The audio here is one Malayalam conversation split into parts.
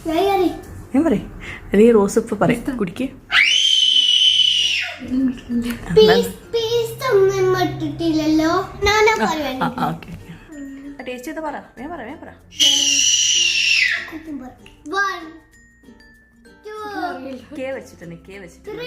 ഞാൻ പറയും അല്ലെങ്കിൽ റോസ് ഇപ്പൊ പറയും കുടിക്ക്. ടേസ്റ്റ് ചെയ്ത് പറ. ഞാൻ പറ കേ വെച്ചിട്ടുണ്ട്.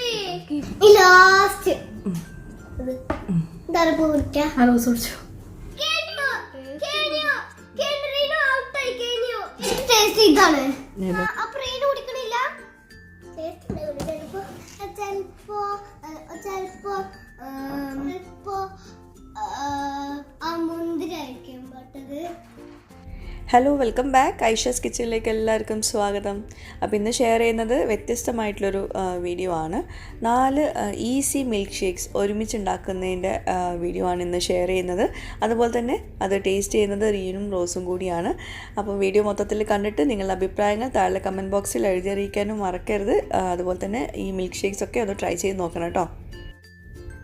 Hello, welcome back. ഐഷാസ് കിച്ചണിലേക്ക് എല്ലാവർക്കും സ്വാഗതം. അപ്പോൾ ഇന്ന് ഷെയർ ചെയ്യുന്നത് വ്യത്യസ്തമായിട്ടുള്ളൊരു വീഡിയോ ആണ്. 4 ഈസി മിൽക്ക് ഷേക്സ് ഒരുമിച്ച് ഉണ്ടാക്കുന്നതിൻ്റെ വീഡിയോ ആണ് ഇന്ന് ഷെയർ ചെയ്യുന്നത്. അതുപോലെ തന്നെ അത് ടേസ്റ്റ് ചെയ്യുന്നത് റീനും റോസും കൂടിയാണ്. അപ്പോൾ വീഡിയോ മൊത്തത്തിൽ കണ്ടിട്ട് നിങ്ങളുടെ അഭിപ്രായങ്ങൾ താഴെ കമൻറ്റ് ബോക്സിൽ എഴുതി അറിയിക്കാനും മറക്കരുത്. അതുപോലെ തന്നെ ഈ മിൽക്ക് ഷേക്സ് ഒക്കെ ഒന്ന് ട്രൈ ചെയ്ത് നോക്കണം കേട്ടോ.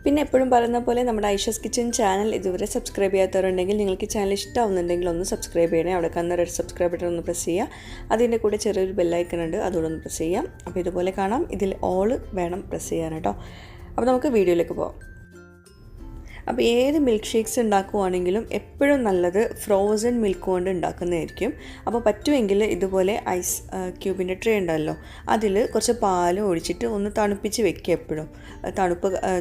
പിന്നെ എപ്പോഴും പറയുന്ന പോലെ നമ്മുടെ ഐഷാസ് കിച്ചൺ ചാനൽ ഇതുവരെ സബ്സ്ക്രൈബ് ചെയ്യാത്തവരുണ്ടെങ്കിൽ നിങ്ങൾക്ക് ചാനൽ ഇഷ്ടമാവുന്നുണ്ടെങ്കിൽ ഒന്ന് സബ്സ്ക്രൈബ് ചെയ്യണേ. അവിടെ കാണുന്ന റെഡ് സബ്സ്ക്രൈബ് ബട്ടൺ ഒന്ന് പ്രസ് ചെയ്യുക. അതിൻ്റെ കൂടെ ചെറിയൊരു ബെല്ലൈക്കൺ ഉണ്ട്, അതുകൂടെ ഒന്ന് പ്രസ് ചെയ്യാം. അപ്പോൾ ഇതുപോലെ കാണാം. ഇതിൽ ഓൾ വേണം പ്രസ് ചെയ്യാൻ കേട്ടോ. അപ്പോൾ നമുക്ക് വീഡിയോയിലേക്ക് പോകാം. അപ്പോൾ ഏത് മിൽക്ക് ഷേക്സ് ഉണ്ടാക്കുവാണെങ്കിലും എപ്പോഴും നല്ലത് ഫ്രോസൺ മിൽക്ക് കൊണ്ട് ഉണ്ടാക്കുന്നതായിരിക്കും. അപ്പോൾ പറ്റുമെങ്കിൽ ഇതുപോലെ ഐസ് ക്യൂബിൻ്റെ ട്രേ ഉണ്ടല്ലോ, അതിൽ കുറച്ച് പാൽ ഒഴിച്ചിട്ട് ഒന്ന് തണുപ്പിച്ച് വെക്കുക. എപ്പോഴും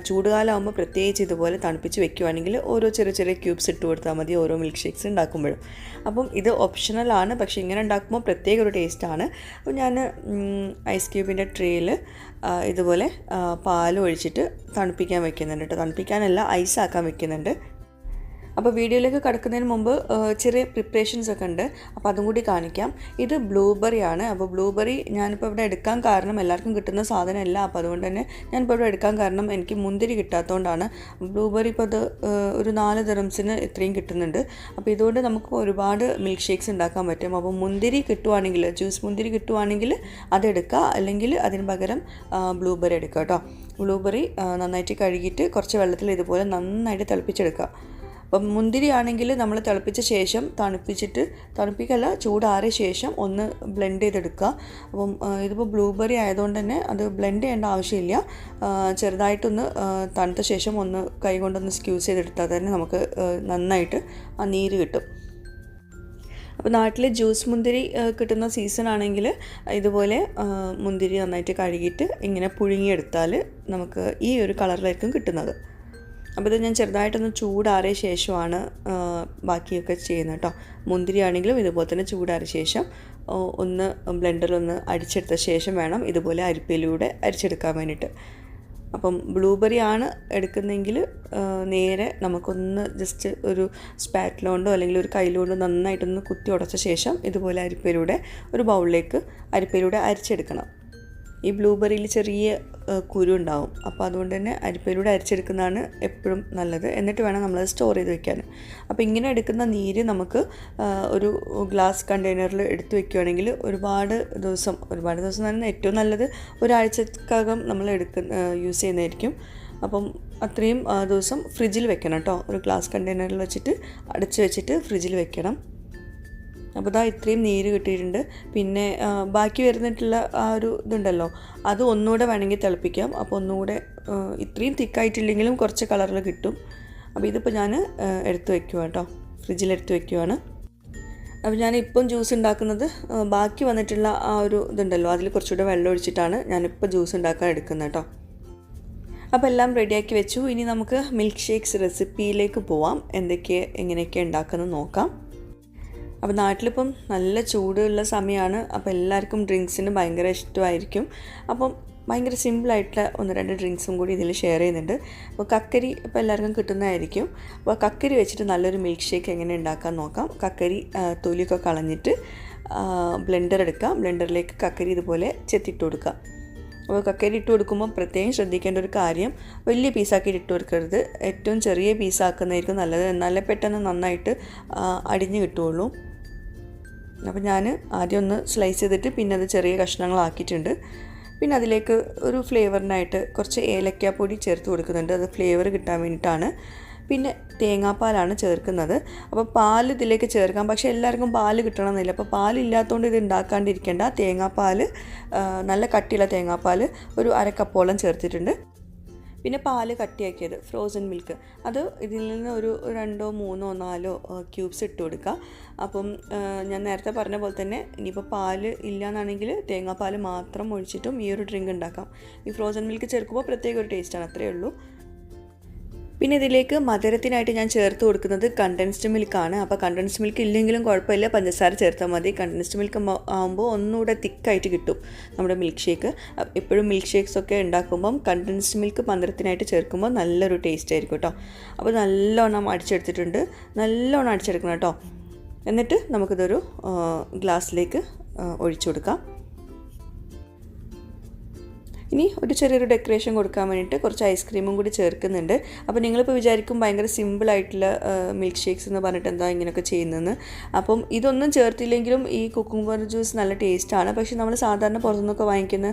ചൂടുകാലമാകുമ്പോൾ പ്രത്യേകിച്ച് ഇതുപോലെ തണുപ്പിച്ച് വെക്കുകയാണെങ്കിൽ ഓരോ ചെറിയ ചെറിയ ക്യൂബ്സ് ഇട്ട് കൊടുത്താൽ മതി ഓരോ മിൽക്ക് ഷേക്സ് ഉണ്ടാക്കുമ്പോഴും. അപ്പം ഇത് ഓപ്ഷണലാണ്, പക്ഷേ ഇങ്ങനെ ഉണ്ടാക്കുമ്പോൾ പ്രത്യേക ഒരു ടേസ്റ്റാണ്. അപ്പോൾ ഞാൻ ഐസ് ക്യൂബിൻ്റെ ട്രേയിൽ ഇതുപോലെ പാൽ ഒഴിച്ചിട്ട് തണുപ്പിക്കാൻ വെക്കുന്നുണ്ട് കേട്ടോ. തണുപ്പിക്കാനല്ല, ഐസാക്കാൻ വെക്കുന്നുണ്ട്. അപ്പോൾ വീഡിയോയിലേക്ക് കടക്കുന്നതിന് മുമ്പ് ചെറിയ പ്രിപ്പറേഷൻസ് ഒക്കെ ഉണ്ട്, അപ്പോൾ അതും കൂടി കാണിക്കാം. ഇത് ബ്ലൂബെറി ആണ്. അപ്പോൾ ബ്ലൂബെറി ഞാനിപ്പോൾ ഇവിടെ എടുക്കാൻ കാരണം എല്ലാവർക്കും കിട്ടുന്ന സാധനമല്ല. അപ്പോൾ അതുകൊണ്ട് തന്നെ ഞാനിപ്പോൾ ഇവിടെ എടുക്കാൻ കാരണം എനിക്ക് മുന്തിരി കിട്ടാത്തതുകൊണ്ടാണ്. ബ്ലൂബെറി ഇപ്പോൾ അത് ഒരു 4 ദിറംസിന് ഇത്രയും കിട്ടുന്നുണ്ട്. അപ്പോൾ ഇതുകൊണ്ട് നമുക്ക് ഒരുപാട് മിൽക്ക് ഷേക്സ് ഉണ്ടാക്കാൻ പറ്റും. അപ്പോൾ മുന്തിരി കിട്ടുവാണെങ്കിൽ, ജ്യൂസ് മുന്തിരി കിട്ടുവാണെങ്കിൽ അതെടുക്കുക, അല്ലെങ്കിൽ അതിന് പകരം ബ്ലൂബെറി എടുക്കുക കേട്ടോ. ബ്ലൂബെറി നന്നായിട്ട് കഴുകിയിട്ട് കുറച്ച് വെള്ളത്തിൽ ഇതുപോലെ നന്നായിട്ട് തിളപ്പിച്ചെടുക്കുക. അപ്പം മുന്തിരി ആണെങ്കിൽ നമ്മൾ തിളപ്പിച്ച ശേഷം തണുപ്പിക്കല്ല, ചൂടാറിയ ശേഷം ഒന്ന് ബ്ലെൻഡ് ചെയ്തെടുക്കുക. അപ്പം ഇതിപ്പോൾ ബ്ലൂബെറി ആയതുകൊണ്ട് തന്നെ അത് ബ്ലെൻഡ് ചെയ്യേണ്ട ആവശ്യമില്ല. ചെറുതായിട്ടൊന്ന് തണുത്ത ശേഷം ഒന്ന് കൈ കൊണ്ടൊന്ന് സ്ക്യൂസ് ചെയ്തെടുത്താൽ തന്നെ നമുക്ക് നന്നായിട്ട് ആ നീര് കിട്ടും. അപ്പോൾ നാട്ടിൽ ജ്യൂസ് മുന്തിരി കിട്ടുന്ന സീസൺ ആണെങ്കിൽ ഇതുപോലെ മുന്തിരി നന്നായിട്ട് കഴുകിയിട്ട് ഇങ്ങനെ പുഴുങ്ങിയെടുത്താൽ നമുക്ക് ഈ ഒരു കളറിലായിരിക്കും കിട്ടുന്നത്. അപ്പോൾ ഇത് ഞാൻ ചെറുതായിട്ടൊന്ന് ചൂടാറിയ ശേഷമാണ് ബാക്കിയൊക്കെ ചെയ്യുന്നത് കേട്ടോ. മുന്തിരി ആണെങ്കിലും ഇതുപോലെ തന്നെ ചൂടാറിയ ശേഷം ഒന്ന് ബ്ലെൻഡറിലൊന്ന് അടിച്ചെടുത്ത ശേഷം വേണം ഇതുപോലെ അരിപ്പയിലൂടെ അരിച്ചെടുക്കാൻ വേണ്ടിയിട്ട്. അപ്പം ബ്ലൂബെറി ആണ് എടുക്കുന്നതെങ്കിൽ നേരെ നമുക്കൊന്ന് ജസ്റ്റ് ഒരു സ്പാറ്റിലോണ്ടോ അല്ലെങ്കിൽ ഒരു കയ്യിലോണ്ടോ നന്നായിട്ടൊന്ന് കുത്തി ഉടച്ച ശേഷം ഇതുപോലെ അരിപ്പയിലൂടെ ഒരു ബൗളിലേക്ക് അരിപ്പയിലൂടെ അരിച്ചെടുക്കണം. ഈ ബ്ലൂബെറിയിൽ ചെറിയ കുരു ഉണ്ടാവും, അപ്പോൾ അതുകൊണ്ട് തന്നെ അരിപ്പയിലൂടെ അരിച്ചെടുക്കുന്നതാണ് എപ്പോഴും നല്ലത്. എന്നിട്ട് വേണം നമ്മളത് സ്റ്റോർ ചെയ്ത് വെക്കാൻ. അപ്പോൾ ഇങ്ങനെ എടുക്കുന്ന നീര് നമുക്ക് ഒരു ഗ്ലാസ് കണ്ടെയ്നറിൽ എടുത്ത് വെക്കുകയാണെങ്കിൽ ഒരുപാട് ദിവസം തന്നെ ഏറ്റവും നല്ലത് ഒരാഴ്ചക്കകം നമ്മൾ യൂസ് ചെയ്യുന്നതായിരിക്കും. അപ്പം അത്രയും ദിവസം ഫ്രിഡ്ജിൽ വെക്കണം കേട്ടോ. ഒരു ഗ്ലാസ് കണ്ടെയ്നറിൽ വെച്ചിട്ട് അടച്ച് വെച്ചിട്ട് ഫ്രിഡ്ജിൽ വെക്കണം. അപ്പോൾ ഇതാ ഇത്രയും നീര് കിട്ടിയിട്ടുണ്ട്. പിന്നെ ബാക്കി വരുന്നിട്ടുള്ള ആ ഒരു ഇതുണ്ടല്ലോ, അത് ഒന്നുകൂടെ വേണമെങ്കിൽ തിളപ്പിക്കാം. അപ്പോൾ ഒന്നുകൂടെ ഇത്രയും തിക്കായിട്ടില്ലെങ്കിലും കുറച്ച് കളറിൽ കിട്ടും. അപ്പോൾ ഇതിപ്പോൾ ഞാൻ എടുത്ത് വയ്ക്കുക കേട്ടോ, ഫ്രിഡ്ജിലെടുത്ത് വയ്ക്കുവാണ്. അപ്പോൾ ഞാനിപ്പം ജ്യൂസ് ഉണ്ടാക്കുന്നത് ബാക്കി വന്നിട്ടുള്ള ആ ഒരു ഇതുണ്ടല്ലോ, അതിൽ കുറച്ചുകൂടെ വെള്ളം ഒഴിച്ചിട്ടാണ് ഞാനിപ്പോൾ ജ്യൂസ് ഉണ്ടാക്കാൻ എടുക്കുന്നത് കേട്ടോ. അപ്പോൾ എല്ലാം റെഡിയാക്കി വെച്ചു. ഇനി നമുക്ക് മിൽക്ക് ഷേക്സ് റെസിപ്പിയിലേക്ക് പോവാം. എങ്ങനെയൊക്കെ ഉണ്ടാക്കുന്നത് നോക്കാം. അപ്പോൾ നാട്ടിലിപ്പം നല്ല ചൂടുള്ള സമയമാണ്. അപ്പോൾ എല്ലാവർക്കും ഡ്രിങ്ക്സിന് ഭയങ്കര ഇഷ്ടമായിരിക്കും. അപ്പം ഭയങ്കര സിമ്പിളായിട്ടുള്ള 1-2 ഡ്രിങ്ക്സും കൂടി ഇതിൽ ഷെയർ ചെയ്യുന്നുണ്ട്. അപ്പോൾ കക്കരി ഇപ്പോൾ എല്ലാവർക്കും കിട്ടുന്നതായിരിക്കും. അപ്പോൾ കക്കരി വെച്ചിട്ട് നല്ലൊരു മിൽക്ക് ഷേക്ക് എങ്ങനെ ഉണ്ടാക്കാൻ നോക്കാം. കക്കരി തൊലിയൊക്കെ കളഞ്ഞിട്ട് ബ്ലെൻഡർ എടുക്കുക. ബ്ലെൻഡറിലേക്ക് കക്കരി ഇതുപോലെ ചെത്തിയിട്ട് കൊടുക്കുക. അപ്പോൾ കക്കരി ഇട്ട് കൊടുക്കുമ്പോൾ പ്രത്യേകം ശ്രദ്ധിക്കേണ്ട ഒരു കാര്യം, വലിയ പീസാക്കിയിട്ട് ഇട്ട് കൊടുക്കരുത്. ഏറ്റവും ചെറിയ പീസാക്കുന്നതായിരിക്കും നല്ലത്, എന്നാലേ പെട്ടെന്ന് നന്നായിട്ട് അടിഞ്ഞ് കിട്ടുകയുള്ളൂ. അപ്പോൾ ഞാൻ ആദ്യം ഒന്ന് സ്ലൈസ് ചെയ്തിട്ട് പിന്നെ അത് ചെറിയ കഷ്ണങ്ങളാക്കിയിട്ടുണ്ട്. പിന്നെ അതിലേക്ക് ഒരു ഫ്ലേവറിനായിട്ട് കുറച്ച് ഏലക്കാപ്പൊടി ചേർത്ത് കൊടുക്കുന്നുണ്ട്. അത് ഫ്ലേവർ കിട്ടാൻ വേണ്ടിയിട്ടാണ്. പിന്നെ തേങ്ങാപ്പാലാണ് ചേർക്കുന്നത്. അപ്പോൾ പാൽ ഇതിലേക്ക് ചേർക്കാം, പക്ഷേ എല്ലാവർക്കും പാൽ കിട്ടണമെന്നില്ല. അപ്പോൾ പാലില്ലാത്തതുകൊണ്ട് ഇത് ഉണ്ടാക്കാണ്ടിരിക്കേണ്ട. തേങ്ങാപ്പാൽ നല്ല കട്ടിയുള്ള തേങ്ങാപ്പാൽ ഒരു 1/2 കപ്പോളം ചേർത്തിട്ടുണ്ട്. പിന്നെ പാല് കട്ടിയാക്കിയത് ഫ്രോസൺ മിൽക്ക്, അത് ഇതിൽ നിന്ന് ഒരു 2, 3, 4 ക്യൂബ്സ് ഇട്ട് കൊടുക്കുക. അപ്പം ഞാൻ നേരത്തെ പറഞ്ഞ പോലെ തന്നെ ഇനിയിപ്പോൾ പാല് ഇല്ലയെന്നാണെങ്കിൽ തേങ്ങാപ്പാൽ മാത്രം ഒഴിച്ചിട്ടും ഈ ഒരു ഡ്രിങ്ക് ഉണ്ടാക്കാം. ഈ ഫ്രോസൺ മിൽക്ക് ചേർക്കുമ്പോൾ പ്രത്യേക ഒരു ടേസ്റ്റാണ്, അത്രയേ ഉള്ളൂ. പിന്നെ ഇതിലേക്ക് മധുരത്തിനായിട്ട് ഞാൻ ചേർത്ത് കൊടുക്കുന്നത് കണ്ടൻസ്ഡ് മിൽക്കാണ്. അപ്പോൾ കണ്ടൻസ്ഡ് മിൽക്ക് ഇല്ലെങ്കിലും കുഴപ്പമില്ല, പഞ്ചസാര ചേർത്താൽ മതി. കണ്ടൻസ്ഡ് മിൽക്ക് ആകുമ്പോൾ ഒന്നുകൂടെ തിക്കായിട്ട് കിട്ടും നമ്മുടെ മിൽക്ക് ഷേക്ക്. എപ്പോഴും മിൽക്ക് ഷേക്ക്സൊക്കെ ഉണ്ടാക്കുമ്പം കണ്ടൻസ്ഡ് മിൽക്ക് മധുരത്തിനായിട്ട് ചേർക്കുമ്പോൾ നല്ലൊരു ടേസ്റ്റ് ആയിരിക്കും കേട്ടോ. അപ്പോൾ നല്ലോണം അടിച്ചെടുത്തിട്ടുണ്ട്, നല്ലോണം അടിച്ചെടുക്കണം കേട്ടോ. എന്നിട്ട് നമുക്കിതൊരു ഗ്ലാസ്സിലേക്ക് ഒഴിച്ചു കൊടുക്കാം. ഇനി ഒരു ചെറിയൊരു ഡെക്കറേഷൻ കൊടുക്കാൻ വേണ്ടിയിട്ട് കുറച്ച് ഐസ്ക്രീമും കൂടി ചേർക്കുന്നുണ്ട്. അപ്പോൾ നിങ്ങളിപ്പോൾ വിചാരിക്കും ഭയങ്കര സിമ്പിളായിട്ടുള്ള മിൽക്ക് ഷേക്ക്സ് എന്ന് പറഞ്ഞിട്ട് എന്താ ഇങ്ങനെയൊക്കെ ചെയ്യുന്നതെന്ന്. അപ്പം ഇതൊന്നും ചേർത്തില്ലെങ്കിലും ഈ കുക്കുംബർ ജ്യൂസ് നല്ല ടേസ്റ്റാണ്. പക്ഷേ നമ്മൾ സാധാരണ പുറത്തുനിന്നൊക്കെ വാങ്ങിക്കുന്ന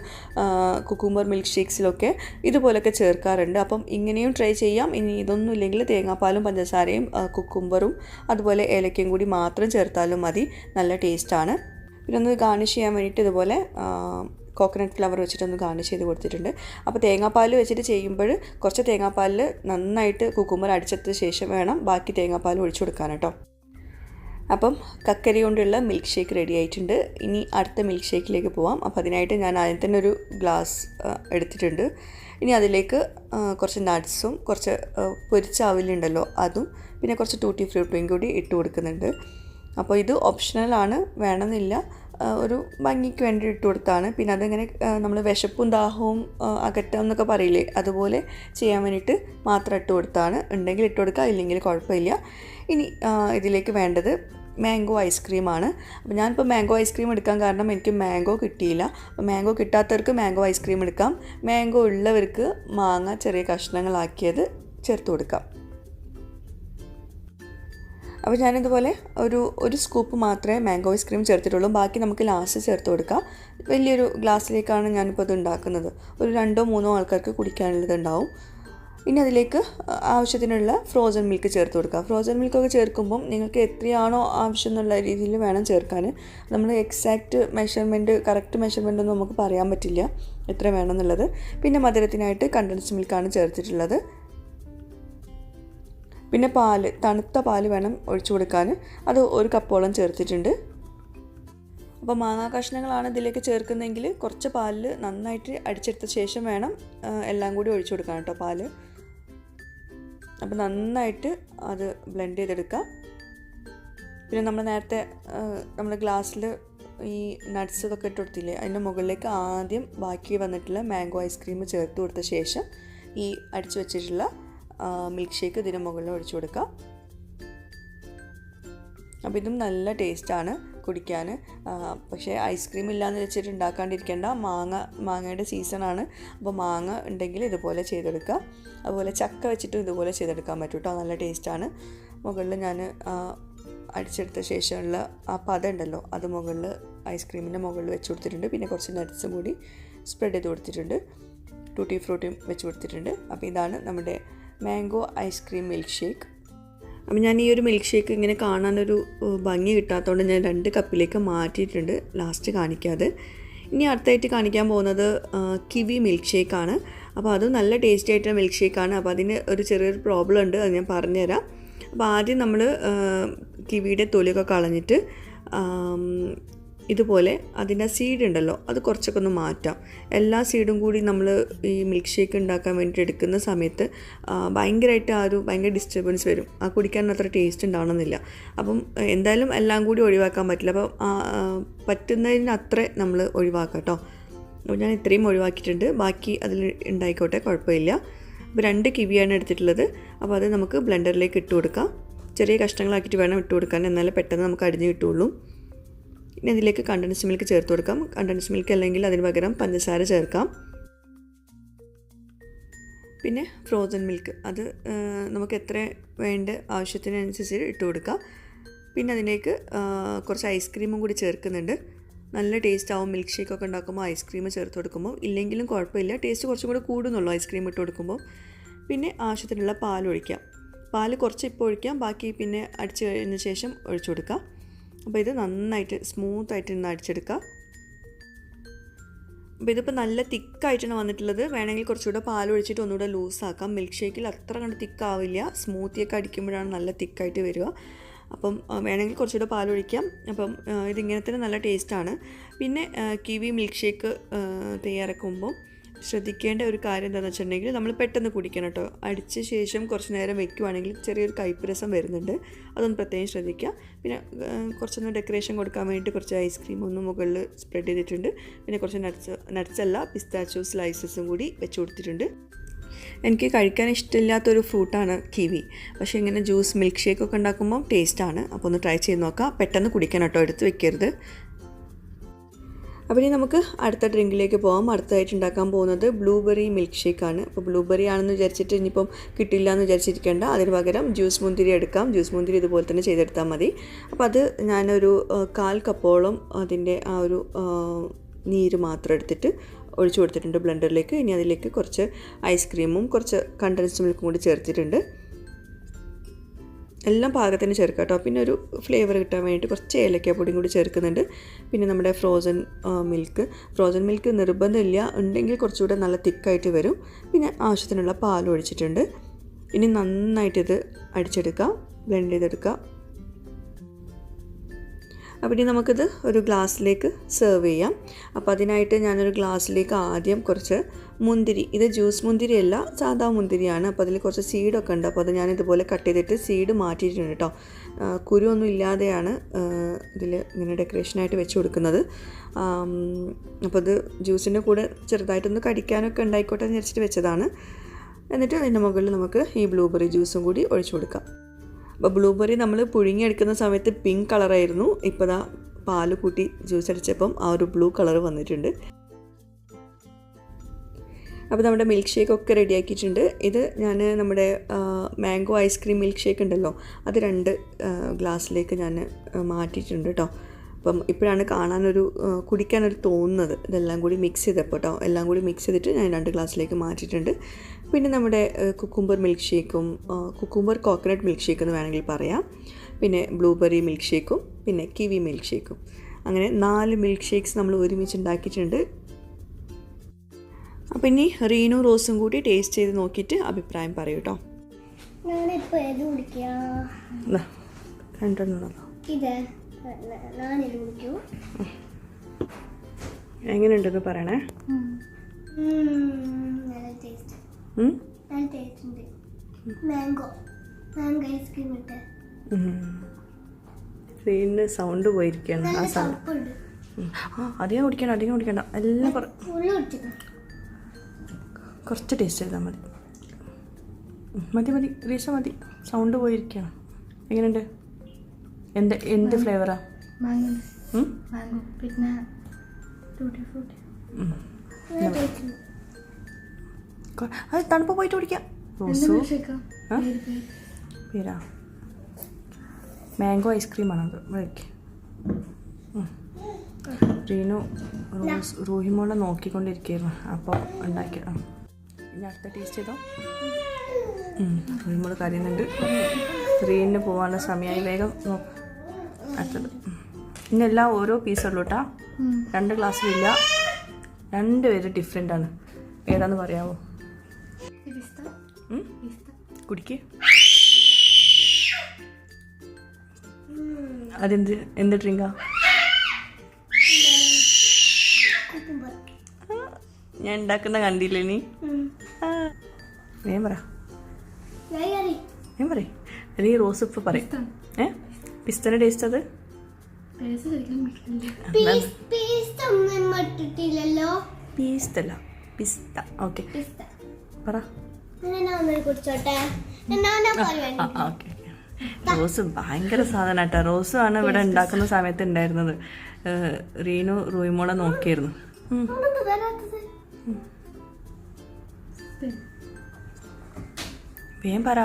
കുക്കുംബർ മിൽക്ക് ഷേക്സിലൊക്കെ ഇതുപോലൊക്കെ ചേർക്കാറുണ്ട്. അപ്പം ഇങ്ങനെയും ട്രൈ ചെയ്യാം. ഇനി ഇതൊന്നും ഇല്ലെങ്കിൽ തേങ്ങാപ്പാലും പഞ്ചസാരയും കുക്കുംബറും അതുപോലെ ഏലക്കയും കൂടി മാത്രം ചേർത്താലും മതി, നല്ല ടേസ്റ്റാണ്. പിന്നെ ഒന്ന് ഗാർണിഷ് ചെയ്യാൻ വേണ്ടിയിട്ട് ഇതുപോലെ കോക്കനട്ട് ഫ്ലവർ വെച്ചിട്ടൊന്ന് ഗാർണിഷ് ചെയ്ത് കൊടുത്തിട്ടുണ്ട്. അപ്പോൾ തേങ്ങാപ്പാൽ വെച്ചിട്ട് ചെയ്യുമ്പോൾ കുറച്ച് തേങ്ങാപ്പാലിൽ നന്നായിട്ട് കുക്കുംബർ അടിച്ചെടുത്ത ശേഷം വേണം ബാക്കി തേങ്ങാപ്പാൽ ഒഴിച്ചു കൊടുക്കാൻ കേട്ടോ. അപ്പം കക്കരി കൊണ്ടുള്ള മിൽക്ക് ഷേക്ക് റെഡി ആയിട്ടുണ്ട്. ഇനി അടുത്ത മിൽക്ക് ഷേക്കിലേക്ക് പോവാം. അപ്പോൾ അതിനായിട്ട് ഞാൻ ആദ്യം തന്നെ ഒരു ഗ്ലാസ് എടുത്തിട്ടുണ്ട്. ഇനി അതിലേക്ക് കുറച്ച് നട്ട്സും കുറച്ച് പൊരിച്ച അവിലുണ്ടല്ലോ അതും പിന്നെ കുറച്ച് ടൂട്ടി ഫ്രൂട്ടിയും കൂടി ഇട്ട് കൊടുക്കുന്നുണ്ട്. അപ്പോൾ ഇത് ഓപ്ഷണലാണ്, വേണമെന്നില്ല, ഒരു ഭംഗിക്ക് വേണ്ടി ഇട്ട് കൊടുത്താണ്. പിന്നെ അതിങ്ങനെ നമ്മൾ വിശപ്പും ദാഹവും അകറ്റാം എന്നൊക്കെ പറയില്ലേ, അതുപോലെ ചെയ്യാൻ വേണ്ടിയിട്ട് മാത്രം ഇട്ട് കൊടുത്താണ്. ഉണ്ടെങ്കിൽ ഇട്ട് കൊടുക്കുക, ഇല്ലെങ്കിൽ കുഴപ്പമില്ല. ഇനി ഇതിലേക്ക് വേണ്ടത് മാംഗോ ഐസ്ക്രീമാണ്. അപ്പോൾ ഞാനിപ്പോൾ മാംഗോ ഐസ്ക്രീം എടുക്കാൻ കാരണം എനിക്ക് മാംഗോ കിട്ടിയില്ല. അപ്പോൾ മാംഗോ കിട്ടാത്തവർക്ക് മാംഗോ ഐസ്ക്രീം എടുക്കാം. മാംഗോ ഉള്ളവർക്ക് മാങ്ങ ചെറിയ കഷ്ണങ്ങളാക്കിയത് ചേർത്ത് കൊടുക്കാം. അപ്പോൾ ഞാനിതുപോലെ ഒരു സ്കൂപ്പ് മാത്രമേ മാംഗോ ഐസ്ക്രീം ചേർത്തിട്ടുള്ളൂ, ബാക്കി നമുക്ക് ലാസ്റ്റ് ചേർത്ത് കൊടുക്കാം. വലിയൊരു ഗ്ലാസ്സിലേക്കാണ് ഞാനിപ്പോൾ ഇത് ഉണ്ടാക്കുന്നത്. ഒരു 2 or 3 ആൾക്കാർക്ക് കുടിക്കാനുള്ളത് ഉണ്ടാവും. ഇനി അതിലേക്ക് ആവശ്യത്തിനുള്ള ഫ്രോസൺ മിൽക്ക് ചേർത്ത് കൊടുക്കുക. ഫ്രോസൺ മിൽക്കൊക്കെ ചേർക്കുമ്പം നിങ്ങൾക്ക് എത്രയാണോ ആവശ്യം എന്നുള്ള രീതിയിൽ വേണം ചേർക്കാൻ. നമ്മൾ എക്സാക്റ്റ് മെഷർമെൻറ്റ്, കറക്റ്റ് മെഷർമെൻ്റ് ഒന്നും നമുക്ക് പറയാൻ പറ്റില്ല എത്ര വേണമെന്നുള്ളത്. പിന്നെ മധുരത്തിനായിട്ട് കണ്ടൻസ്ഡ് മിൽക്കാണ് ചേർത്തിട്ടുള്ളത്. പിന്നെ പാല്, തണുത്ത പാല് വേണം ഒഴിച്ചു കൊടുക്കാൻ, അത് 1 കപ്പോളം ചേർത്തിട്ടുണ്ട്. അപ്പോൾ മാങ്ങാ കഷ്ണങ്ങളാണ് ഇതിലേക്ക് ചേർക്കുന്നതെങ്കിൽ കുറച്ച് പാലിൽ നന്നായിട്ട് അടിച്ചെടുത്ത ശേഷം വേണം എല്ലാം കൂടി ഒഴിച്ചു കൊടുക്കാൻ കേട്ടോ പാല്. അപ്പോൾ നന്നായിട്ട് അത് ബ്ലെൻഡ് ചെയ്തെടുക്കാം. പിന്നെ നമ്മൾ നേരത്തെ നമ്മൾ ഗ്ലാസ്സിൽ ഈ നട്ട്സ് ഇതൊക്കെ ഇട്ട് കൊടുത്തില്ലേ, അതിൻ്റെ മുകളിലേക്ക് ആദ്യം ബാക്കി വന്നിട്ടുള്ള മാംഗോ ഐസ്ക്രീം ചേർത്ത് കൊടുത്ത ശേഷം ഈ അടിച്ചു വെച്ചിട്ടുള്ള മിൽക്ക് ഷേക്ക് ഇതിന് മുകളിൽ ഒഴിച്ചു കൊടുക്കുക. അപ്പോൾ ഇതും നല്ല ടേസ്റ്റാണ് കുടിക്കാൻ. പക്ഷേ ഐസ്ക്രീം ഇല്ലയെന്ന് വെച്ചിട്ട് ഉണ്ടാക്കാണ്ടിരിക്കേണ്ട, മാങ്ങയുടെ സീസണാണ്. അപ്പോൾ മാങ്ങ ഉണ്ടെങ്കിൽ ഇതുപോലെ ചെയ്തെടുക്കുക. അതുപോലെ ചക്ക വെച്ചിട്ടും ഇതുപോലെ ചെയ്തെടുക്കാൻ പറ്റും കേട്ടോ, നല്ല ടേസ്റ്റാണ്. മുകളിൽ ഞാൻ അടിച്ചെടുത്ത ശേഷമുള്ള ആ പദം ഉണ്ടല്ലോ അത് മുകളിൽ ഐസ്ക്രീമിൻ്റെ മുകളിൽ വെച്ച് കൊടുത്തിട്ടുണ്ട്. പിന്നെ കുറച്ച് നട്ട്സും കൂടി സ്പ്രെഡ് ചെയ്ത് കൊടുത്തിട്ടുണ്ട്, ടൂട്ടി ഫ്രൂട്ടിയും വെച്ച് കൊടുത്തിട്ടുണ്ട്. അപ്പോൾ ഇതാണ് നമ്മുടെ മാംഗോ ഐസ്ക്രീം മിൽക്ക് ഷേക്ക്. അപ്പോൾ ഞാൻ ഈ ഒരു മിൽക്ക് ഷേക്ക് ഇങ്ങനെ കാണാനൊരു ഭംഗി കിട്ടാത്തതുകൊണ്ട് ഞാൻ 2 കപ്പിലേക്ക് മാറ്റിയിട്ടുണ്ട്, ലാസ്റ്റ് കാണിക്കാതെ. ഇനി അടുത്തായിട്ട് കാണിക്കാൻ പോകുന്നത് കിവി മിൽക്ക് ഷേക്കാണ്. അപ്പോൾ അതും നല്ല ടേസ്റ്റി ആയിട്ടുള്ള മിൽക്ക് ഷേക്കാണ്. അപ്പോൾ അതിന് ഒരു ചെറിയൊരു പ്രോബ്ലം ഉണ്ട്, അത് ഞാൻ പറഞ്ഞുതരാം. അപ്പോൾ ആദ്യം നമ്മൾ കിവിയുടെ തൊലിയൊക്കെ കളഞ്ഞിട്ട് ഇതുപോലെ അതിൻ്റെ സീഡ് ഉണ്ടല്ലോ അത് കുറച്ചൊക്കെ ഒന്ന് മാറ്റാം. എല്ലാ സീഡും കൂടി നമ്മൾ ഈ മിൽക്ക് ഷേക്ക് ഉണ്ടാക്കാൻ വേണ്ടിയിട്ട് എടുക്കുന്ന സമയത്ത് ഭയങ്കരമായിട്ട് ഭയങ്കര ഡിസ്റ്റർബൻസ് വരും, കുടിക്കാൻ അത്ര ടേസ്റ്റ് ഉണ്ടാവണമെന്നില്ല. അപ്പം എന്തായാലും എല്ലാം കൂടി ഒഴിവാക്കാൻ പറ്റില്ല. അപ്പം പറ്റുന്നതിന് അത്ര നമ്മൾ ഒഴിവാക്കാം കേട്ടോ. അപ്പോൾ ഞാൻ ഇത്രയും ഒഴിവാക്കിയിട്ടുണ്ട്, ബാക്കി അതിൽ ഉണ്ടായിക്കോട്ടെ, കുഴപ്പമില്ല. അപ്പോൾ 2 കിവിയാണ് എടുത്തിട്ടുള്ളത്. അപ്പോൾ അത് നമുക്ക് ബ്ലെൻഡറിലേക്ക് ഇട്ട് കൊടുക്കാം. ചെറിയ കഷ്ണങ്ങളാക്കിയിട്ട് വേണം ഇട്ട് കൊടുക്കാൻ, എന്നാലേ പെട്ടെന്ന് നമുക്ക് അടിഞ്ഞ് കിട്ടുള്ളൂ. ഇനി അതിലേക്ക് കണ്ടൻസ്ഡ് മിൽക്ക് ചേർത്ത് കൊടുക്കാം. കണ്ടൻസ്ഡ് മിൽക്ക് അല്ലെങ്കിൽ അതിന് പകരം പഞ്ചസാര ചേർക്കാം. പിന്നെ ഫ്രോസൺ മിൽക്ക്, അത് നമുക്ക് എത്ര വേണ്ട ആവശ്യത്തിനനുസരിച്ച് ഇട്ട് കൊടുക്കാം. പിന്നെ അതിലേക്ക് കുറച്ച് ഐസ്ക്രീമും കൂടി ചേർക്കുന്നുണ്ട്. നല്ല ടേസ്റ്റ് ആവും മിൽക്ക് ഷേക്കൊക്കെ ഉണ്ടാക്കുമ്പോൾ ഐസ്ക്രീം ചേർത്ത് കൊടുക്കുമ്പോൾ. ഇല്ലെങ്കിലും കുഴപ്പമില്ല, ടേസ്റ്റ് കുറച്ചും കൂടി കൂടുന്നുള്ളൂ ഐസ്ക്രീം ഇട്ട് കൊടുക്കുമ്പോൾ. പിന്നെ ആവശ്യത്തിനുള്ള പാലൊഴിക്കാം. പാല് കുറച്ച് ഇപ്പോൾ ഒഴിക്കാം, ബാക്കി പിന്നെ അടിച്ച് കഴിഞ്ഞ ശേഷം ഒഴിച്ചു കൊടുക്കാം. അപ്പോൾ ഇത് നന്നായിട്ട് സ്മൂത്തായിട്ട് ഇന്ന് അടിച്ചെടുക്കാം. അപ്പോൾ ഇതിപ്പോൾ നല്ല തിക്കായിട്ടാണ് വന്നിട്ടുള്ളത്. വേണമെങ്കിൽ കുറച്ചുകൂടെ പാൽ ഒഴിച്ചിട്ട് ഒന്നുകൂടെ ലൂസാക്കാം. മിൽക്ക് ഷേക്കിൽ അത്ര കണ്ട് തിക്കാവില്ല, സ്മൂത്തിയൊക്കെ അടിക്കുമ്പോഴാണ് നല്ല തിക്കായിട്ട് വരിക. അപ്പം വേണമെങ്കിൽ കുറച്ചുകൂടെ പാലൊഴിക്കാം. അപ്പം ഇതിങ്ങനെ തന്നെ നല്ല ടേസ്റ്റാണ്. പിന്നെ കിവി മിൽക്ക് ഷേക്ക് തയ്യാറാക്കുമ്പോൾ ശ്രദ്ധിക്കേണ്ട ഒരു കാര്യം എന്താണെന്ന് വെച്ചിട്ടുണ്ടെങ്കിൽ നമ്മൾ പെട്ടെന്ന് കുടിക്കണം കേട്ടോ. അടിച്ച ശേഷം കുറച്ച് നേരം വെക്കുകയാണെങ്കിൽ ചെറിയൊരു കയ്പ്പ് രസം വരുന്നുണ്ട്, അതൊന്ന് പ്രത്യേകം ശ്രദ്ധിക്കുക. പിന്നെ കുറച്ചൊന്ന് ഡെക്കറേഷൻ കൊടുക്കാൻ വേണ്ടിയിട്ട് കുറച്ച് ഐസ്ക്രീം ഒന്ന് മുകളിൽ സ്പ്രെഡ് ചെയ്തിട്ടുണ്ട്. പിന്നെ കുറച്ച് നട്ട്സല്ല പിസ്താച്ചോ സ്ലൈസസും കൂടി വെച്ച് കൊടുത്തിട്ടുണ്ട്. എനിക്ക് കഴിക്കാൻ ഇഷ്ടമില്ലാത്തൊരു ഫ്രൂട്ടാണ് കിവി, പക്ഷേ ഇങ്ങനെ ജ്യൂസ് മിൽക്ക് ഷേക്കൊക്കെ ഉണ്ടാക്കുമ്പോൾ ടേസ്റ്റാണ്. അപ്പോൾ ഒന്ന് ട്രൈ ചെയ്ത് നോക്കാം. പെട്ടെന്ന് കുടിക്കണം കേട്ടോ, എടുത്ത് വെക്കരുത്. അപ്പോൾ ഇനി നമുക്ക് അടുത്ത ഡ്രിങ്കിലേക്ക് പോകാം. അടുത്തതായിട്ട് ഉണ്ടാക്കാൻ പോകുന്നത് ബ്ലൂബെറി മിൽക്ക് ഷേക്കാണ്. അപ്പോൾ ബ്ലൂബെറി ആണെന്ന് വിചാരിച്ചിട്ട് ഇനിയിപ്പം കിട്ടില്ല എന്ന് വിചാരിച്ചിരിക്കേണ്ട. അതിന് പകരം ജ്യൂസ് മുന്തിരി എടുക്കാം. ജ്യൂസ് മുന്തിരി ഇതുപോലെ തന്നെ ചെയ്തെടുത്താൽ മതി. അപ്പോൾ അത് ഞാനൊരു 1/4 കപ്പോളം അതിൻ്റെ ആ ഒരു നീര് മാത്രം എടുത്തിട്ട് ഒഴിച്ചു കൊടുത്തിട്ടുണ്ട് ബ്ലെൻഡറിലേക്ക്. ഇനി അതിലേക്ക് കുറച്ച് ഐസ്ക്രീമും കുറച്ച് കണ്ടൻസ്ഡ് മിൽക്കും കൂടി ചേർത്തിട്ടുണ്ട്. എല്ലാം പാകത്തിന് ചേർക്കാം കേട്ടോ. പിന്നെ ഒരു ഫ്ലേവർ കിട്ടാൻ വേണ്ടിയിട്ട് കുറച്ച് ഏലക്കാപ്പൊടിയും കൂടി ചേർക്കുന്നുണ്ട്. പിന്നെ നമ്മുടെ ഫ്രോസൺ മിൽക്ക് നിർബന്ധമില്ല, ഉണ്ടെങ്കിൽ കുറച്ചുകൂടെ നല്ല തിക്കായിട്ട് വരും. പിന്നെ ആവശ്യത്തിനുള്ള പാൽ ഒഴിച്ചിട്ടുണ്ട്. ഇനി നന്നായിട്ടിത് അടിച്ചെടുക്കാം, ബ്ലെൻഡ് ചെയ്തെടുക്കാം. അപ്പോൾ ഇനി നമുക്കിത് ഒരു ഗ്ലാസ്സിലേക്ക് സെർവ് ചെയ്യാം. അപ്പോൾ അതിനായിട്ട് ഞാനൊരു ഗ്ലാസ്സിലേക്ക് ആദ്യം കുറച്ച് മുന്തിരി, ഇത് ജ്യൂസ് മുന്തിരി അല്ല, സാധാ മുന്തിരിയാണ്. അപ്പോൾ അതിൽ കുറച്ച് സീഡൊക്കെ ഉണ്ട്. അപ്പോൾ അത് ഞാനിതുപോലെ കട്ട് ചെയ്തിട്ട് സീഡ് മാറ്റിയിട്ടുണ്ട് കേട്ടോ. കുരുവൊന്നും ഇല്ലാതെയാണ് ഇതിൽ ഇങ്ങനെ ഡെക്കറേഷനായിട്ട് വെച്ച് കൊടുക്കുന്നത്. അപ്പോൾ അത് ജ്യൂസിൻ്റെ കൂടെ ചെറുതായിട്ടൊന്ന് കടിക്കാനൊക്കെ ഉണ്ടായിക്കോട്ടെ എന്ന് വിചാരിച്ചിട്ട് വെച്ചതാണ്. എന്നിട്ട് അതിൻ്റെ മുകളിൽ നമുക്ക് ഈ ബ്ലൂബെറി ജ്യൂസും കൂടി ഒഴിച്ചു കൊടുക്കാം. അപ്പോൾ ബ്ലൂബെറി നമ്മൾ പുഴുങ്ങിയെടുക്കുന്ന സമയത്ത് പിങ്ക് കളറായിരുന്നു. ഇപ്പോൾ ദാ പാല് കൂട്ടി ജ്യൂസ് അടിച്ചപ്പം ആ ഒരു ബ്ലൂ കളർ വന്നിട്ടുണ്ട്. അപ്പോൾ നമ്മുടെ മിൽക്ക് ഷേക്ക് ഒക്കെ റെഡിയാക്കിയിട്ടുണ്ട്. ഇത് ഞാൻ നമ്മുടെ മാംഗോ ഐസ്ക്രീം മിൽക്ക് ഷേക്ക് ഉണ്ടല്ലോ, അത് 2 ഗ്ലാസ്സിലേക്ക് ഞാൻ മാറ്റിയിട്ടുണ്ട് കേട്ടോ. അപ്പം ഇപ്പോഴാണ് കുടിക്കാനൊരു തോന്നുന്നത്. ഇതെല്ലാം കൂടി മിക്സ് ചെയ്തപ്പോൾ കേട്ടോ, എല്ലാം കൂടി മിക്സ് ചെയ്തിട്ട് ഞാൻ 2 ഗ്ലാസ്സിലേക്ക് മാറ്റിയിട്ടുണ്ട്. പിന്നെ നമ്മുടെ കുക്കുംബർ മിൽക്ക് ഷേക്കും കുക്കുംബർ കോക്കനട്ട് മിൽക്ക് ഷേക്ക് എന്ന് വേണമെങ്കിൽ പറയാം. പിന്നെ ബ്ലൂബെറി മിൽക്ക് ഷേക്കും പിന്നെ കിവി മിൽക്ക് ഷേക്കും, അങ്ങനെ 4 മിൽക്ക് ഷേക്ക്സ് നമ്മൾ ഒരുമിച്ച് ഉണ്ടാക്കിയിട്ടുണ്ട്. അപ്പോൾ ഇനി റീനും റോസും കൂടി ടേസ്റ്റ് ചെയ്ത് നോക്കിയിട്ട് അഭിപ്രായം പറയൂ കേട്ടോ. എങ്ങനെയുണ്ടെന്ന് പറയണേ. റീനിന് സൗണ്ട് പോയിരിക്കുകയാണ്. ആ സൗണ്ട് അധികം കുടിക്കണ്ട എല്ലാം കുറച്ച് ടേസ്റ്റ് ചെയ്താൽ മതി. റീസ മതി, സൗണ്ട് പോയിരിക്കുകയാണ്. എങ്ങനെയുണ്ട്? എന്ത് ഫ്ലേവറാ? പിന്നെ അത് തണുപ്പ് പോയിട്ട് കുടിക്കാം. പേരാ മാംഗോ ഐസ്ക്രീമാണത്. വഴിക്ക് റീനു റൂഹിമോളെ നോക്കിക്കൊണ്ടിരിക്കുകയായിരുന്നു, അപ്പോൾ ഉണ്ടാക്കിയത്. ഇനി അടുത്ത ടേസ്റ്റ് ചെയ്തോ. റൂഹിമോള് കരയുന്നുണ്ട്. റീനിന് പോകാനുള്ള സമയമായി, വേഗം നോക്ക്. അടുത്തത് ഇന്നെല്ലാം ഓരോ പീസുള്ളൂ കേട്ടോ. 2 ഗ്ലാസ്സിലില്ല, 2 പേര് ഡിഫറെൻ്റ് ആണ്. ഏതാന്ന് പറയാമോ? കുടിക്ക്. എന്ത് ഡ്രിങ്കാ? ഞാൻ ഉണ്ടാക്കുന്ന കണ്ടില്ലേ നീ? ഞാൻ പറ നീ റോസ് ഇപ്പം പറയും. പിസ്തയുടെ ടേസ്റ്റ് അത് പിസ്ത. ഓക്കെ പറ. റോസ് ഭയങ്കര സാധനം കേട്ടോ. റോസ് ആണ് ഇവിടെ ഉണ്ടാക്കുന്ന സമയത്ത് ഉണ്ടായിരുന്നത്. റീനു റൂയിമോളെ നോക്കിയായിരുന്നു. വേഗം പറ,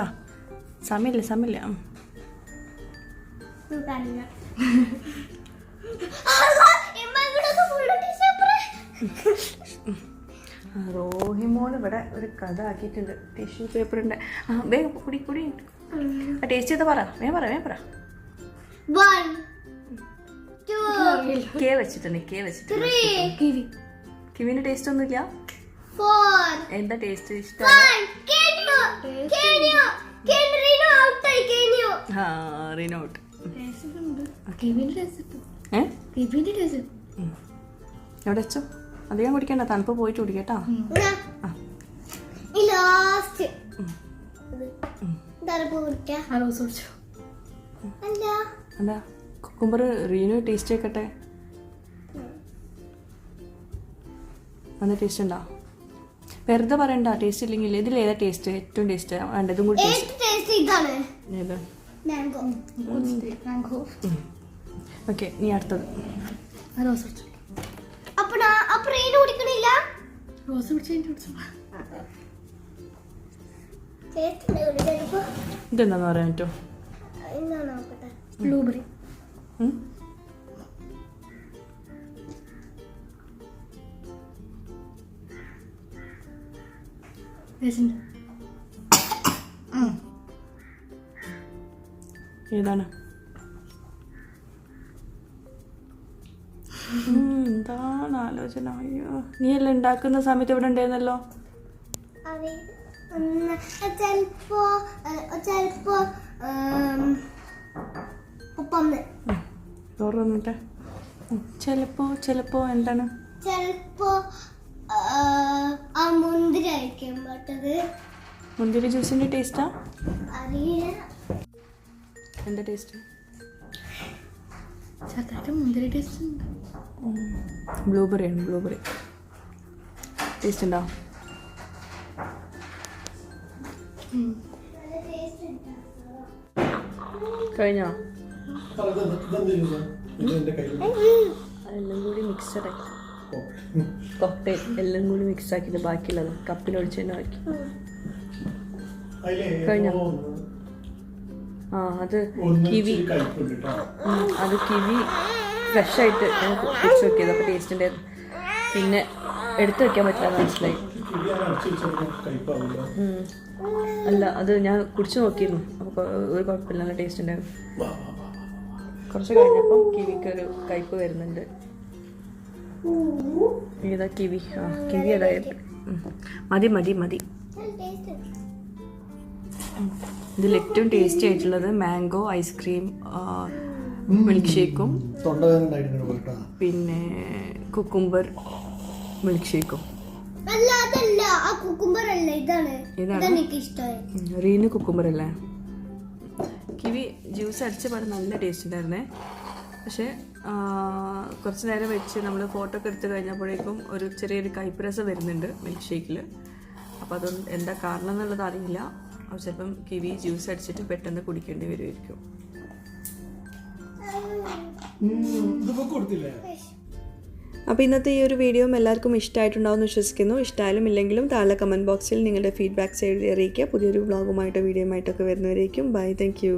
സമയമില്ല. റോഹിമോൾ ഇവിടെ ഒരു കഥ ആക്കിയിട്ടുണ്ട്. ടിഷ്യൂ പേപ്പറിൻ്റെ വേഗം കുടി ടേസ്റ്റ് ചെയ്ത് പറ, വേഗം പറ. 1 2 കേ വെച്ചിട്ടുണ്ട്. കിവിന്റെ ടേസ്റ്റ് ഒന്നുമില്ല. 4 എന്താ ടേസ്റ്റ് ഇഷ്ടം? 1 റീനോ ഔട്ട്. എവിടെ വെച്ചോ? അധികം കുടിക്കണ്ട, തണുപ്പ് പോയിട്ട് കുടിക്കട്ടോ. ലാസ്റ്റ് എന്താ കുക്കുംബർ റീനു ടേസ്റ്റ് ആക്കട്ടെ. നല്ല ടേസ്റ്റ് ഉണ്ടോ? വെറുതെ പറയണ്ട ടേസ്റ്റ് ഇല്ലെങ്കിൽ. ഇതിൽ ഏതാ ടേസ്റ്റ് ഏറ്റവും ടേസ്റ്റ് വേണ്ടതും കൂടി? ഏതാ? ഓക്കെ, നീ അടുത്തത്. ഇതെന്താന്ന് പറയാൻ പറ്റോ? ബ്ലൂബെറി. ഏതാണ്? എന്താണ് ആലോചന? അയ്യോ, നീ എല്ലാം ഉണ്ടാക്കുന്ന സമയത്ത് ഇവിടെ ഉണ്ടായിരുന്നല്ലോ. ചിലപ്പോ എന്താണ്? മുന്തിരി ജ്യൂസിന്റെ ടേസ്റ്റാ? എന്താ ടേസ്റ്റ്? മുന്തിരി ടേസ്റ്റ്. ബ്ലൂബെറി ടേസ്റ്റ് ഉണ്ടോ? കഴിഞ്ഞോ? എല്ലാം കൂടി മിക്സഡാക്കി കോക്ടെയിൽ എല്ലാം കൂടി മിക്സ് ആക്കിയിട്ട് ബാക്കിയുള്ളത് കപ്പിലൊഴിച്ച് തന്നെ ആക്കി. കഴിഞ്ഞോ? അത് കിവി ഫ്രഷ് ആയിട്ട് ഞാൻ കുടിച്ച് നോക്കിയത്. അപ്പോൾ ടേസ്റ്റ് ഉണ്ടായിരുന്നു. പിന്നെ എടുത്തു വെക്കാൻ പറ്റില്ല, മനസ്സിലായി. അല്ല, അത് ഞാൻ കുടിച്ചു നോക്കിയിരുന്നു. അപ്പോൾ ഒരു കുഴപ്പമില്ല, നല്ല ടേസ്റ്റ് ഉണ്ടായിരുന്നു. കുറച്ച് കഴിഞ്ഞപ്പം കിവിക്ക് ഒരു കയ്പ്പ് വരുന്നുണ്ട്. ഏതാ കിവി? കിവി അതായത് മതി. ഇതിൽ ഏറ്റവും ടേസ്റ്റി ആയിട്ടുള്ളത് മാംഗോ ഐസ്ക്രീം മിൽക്ക് ഷേക്കും പിന്നെ കുക്കുംബർ മിൽക്ക് ഷേക്കും. റീന് കുക്കുംബർ അല്ലേ? കിവി ജ്യൂസ് അടിച്ച പാട് നല്ല ടേസ്റ്റ് ഉണ്ടായിരുന്നേ. പക്ഷേ കുറച്ച് നേരം വെച്ച് നമ്മൾ ഫോട്ടോ ഒക്കെ എടുത്ത് കഴിഞ്ഞപ്പോഴേക്കും ഒരു ചെറിയൊരു കയ്പ്പ് രസം വരുന്നുണ്ട് മിൽക്ക് ഷേക്കിൽ. അപ്പോൾ അതൊന്നും എന്താ കാരണം എന്നുള്ളത് അറിയില്ല. അപ്പോൾ ചിലപ്പം കിവി ജ്യൂസ് അടിച്ചിട്ട് പെട്ടെന്ന് കുടിക്കേണ്ടി വരുമായിരിക്കും. അപ്പോൾ ഇന്നത്തെ ഈ ഒരു വീഡിയോ എല്ലാവർക്കും ഇഷ്ടമായിട്ടുണ്ടാവുമെന്ന് വിശ്വസിക്കുന്നു. ഇഷ്ടമായാലും ഇല്ലെങ്കിലും താഴെ കമൻറ്റ് ബോക്സിൽ നിങ്ങളുടെ ഫീഡ്ബാക്ക്സ് എഴുതി അറിയിക്കുക. പുതിയൊരു വ്ളോഗുമായിട്ടോ വീഡിയോയുമായിട്ടൊക്കെ വരുന്നവരേക്കും ബൈ. Thank you.